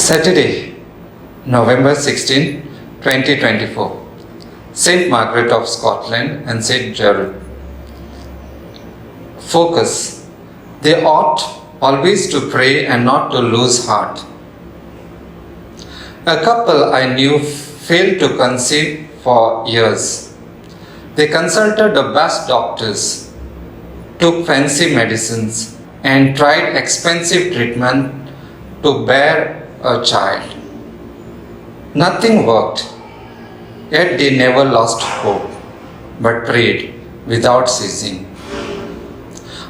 Saturday, November 16, 2024. St. Margaret of Scotland and St. Gerald. Focus. They ought always to pray and not to lose heart. A couple I knew failed to conceive for years. They consulted the best doctors, took fancy medicines, and tried expensive treatment to bear a child. Nothing worked, yet they never lost hope, but prayed without ceasing.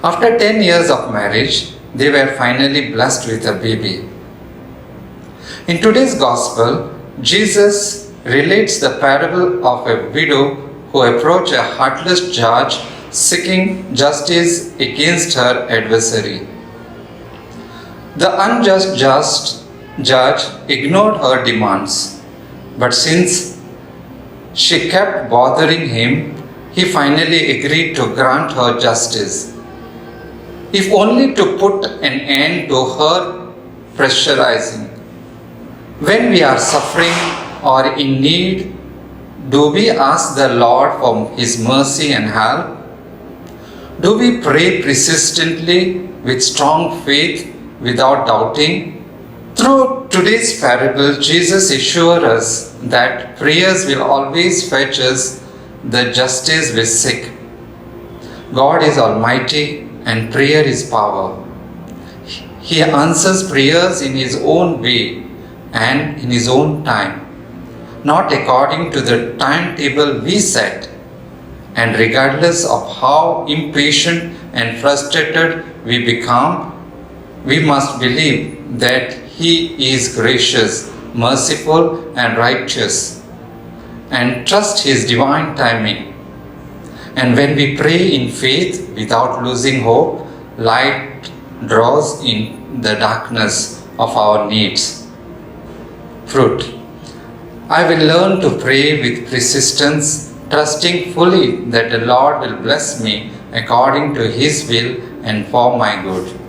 After 10 years of marriage, they were finally blessed with a baby. In today's Gospel, Jesus relates the parable of a widow who approached a heartless judge seeking justice against her adversary. The unjust judge ignored her demands, but since she kept bothering him, he finally agreed to grant her justice, if only to put an end to her pressurizing. When we are suffering or in need, do we ask the Lord for His mercy and help? Do we pray persistently with strong faith without doubting? Through today's parable, Jesus assures us that prayers will always fetch us the justice we seek. God is almighty and prayer is power. He answers prayers in His own way and in His own time, not according to the timetable we set. And regardless of how impatient and frustrated we become, we must believe that He is gracious, merciful, and righteous, and trust His divine timing. And when we pray in faith without losing hope, light draws in the darkness of our needs. Fruit. I will learn to pray with persistence, trusting fully that the Lord will bless me according to His will and for my good.